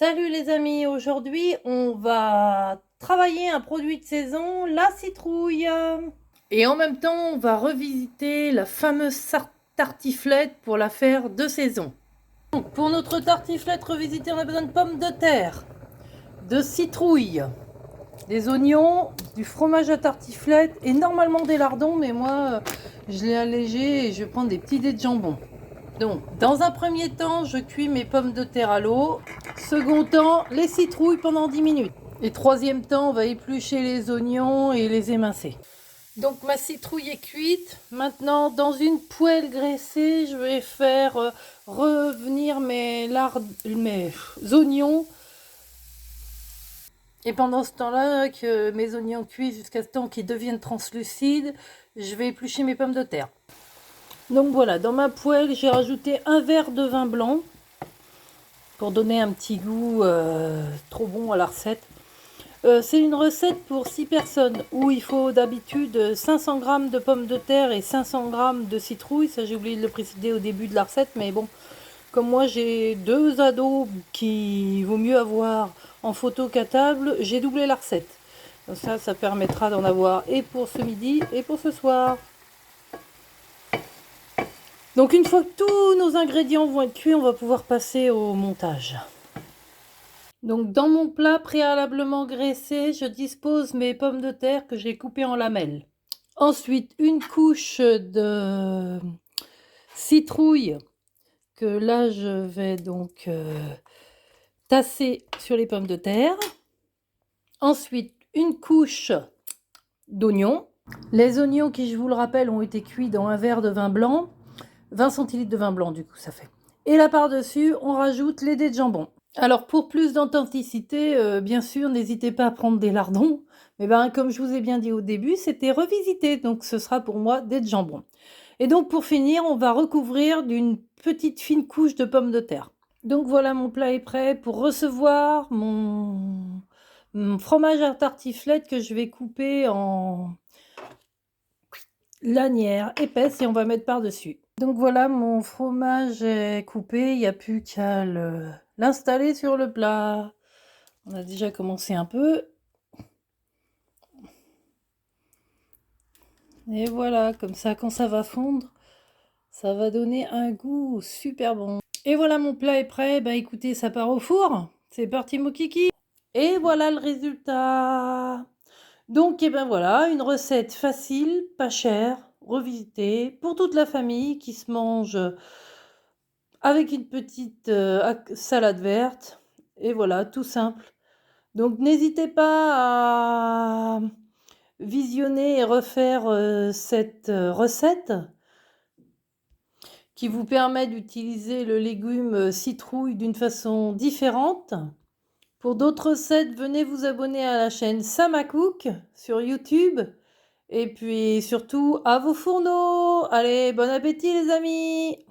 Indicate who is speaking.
Speaker 1: Salut les amis, aujourd'hui on va travailler un produit de saison, la citrouille. Et en même temps on va revisiter la fameuse tartiflette pour la faire de saison. Donc, pour notre tartiflette revisitée, on a besoin de pommes de terre, de citrouille, des oignons, du fromage à tartiflette et normalement des lardons, mais moi je l'ai allégé et je vais prendre des petits dés de jambon. Donc, dans un premier temps, je cuis mes pommes de terre à l'eau. Second temps, les citrouilles pendant 10 minutes. Et troisième temps, on va éplucher les oignons et les émincer. Donc, ma citrouille est cuite. Maintenant, dans une poêle graissée, je vais faire revenir mes oignons. Et pendant ce temps-là, que mes oignons cuisent jusqu'à ce temps qu'ils deviennent translucides, je vais éplucher mes pommes de terre. Donc voilà, dans ma poêle, j'ai rajouté un verre de vin blanc pour donner un petit goût trop bon à la recette. C'est une recette pour 6 personnes où il faut d'habitude 500 g de pommes de terre et 500 g de citrouille. Ça, j'ai oublié de le préciser au début de la recette, mais bon, comme moi j'ai 2 ados qui vaut mieux avoir en photo qu'à table, j'ai doublé la recette. Donc ça permettra d'en avoir et pour ce midi et pour ce soir. Donc une fois que tous nos ingrédients vont être cuits, on va pouvoir passer au montage. Donc dans mon plat préalablement graissé, je dispose mes pommes de terre que j'ai coupées en lamelles. Ensuite, une couche de citrouille que là je vais donc tasser sur les pommes de terre. Ensuite, une couche d'oignons. Les oignons qui, je vous le rappelle, ont été cuits dans un verre de vin blanc. 20 centilitres de vin blanc, du coup, ça fait. Et là, par-dessus, on rajoute les dés de jambon. Alors, pour plus d'authenticité, bien sûr, n'hésitez pas à prendre des lardons. Mais ben, comme je vous ai bien dit au début, c'était revisité. Donc, ce sera pour moi dés de jambon. Et donc, pour finir, on va recouvrir d'une petite fine couche de pommes de terre. Donc, voilà, mon plat est prêt pour recevoir mon fromage à tartiflette que je vais couper en lanière épaisse et on va mettre par-dessus. Donc voilà, mon fromage est coupé, il n'y a plus qu'à l'installer sur le plat. On a déjà commencé un peu. Et voilà, comme ça, quand ça va fondre, ça va donner un goût super bon. Et voilà, mon plat est prêt. Bah écoutez, ça part au four. C'est parti, mon kiki. Et voilà le résultat. Donc, et ben voilà, une recette facile, pas chère, revisitée, pour toute la famille qui se mange avec une petite salade verte. Et voilà, tout simple. Donc, n'hésitez pas à visionner et refaire cette recette qui vous permet d'utiliser le légume citrouille d'une façon différente. Pour d'autres recettes, venez vous abonner à la chaîne Sama Cook sur YouTube. Et puis surtout, à vos fourneaux. Allez, bon appétit les amis!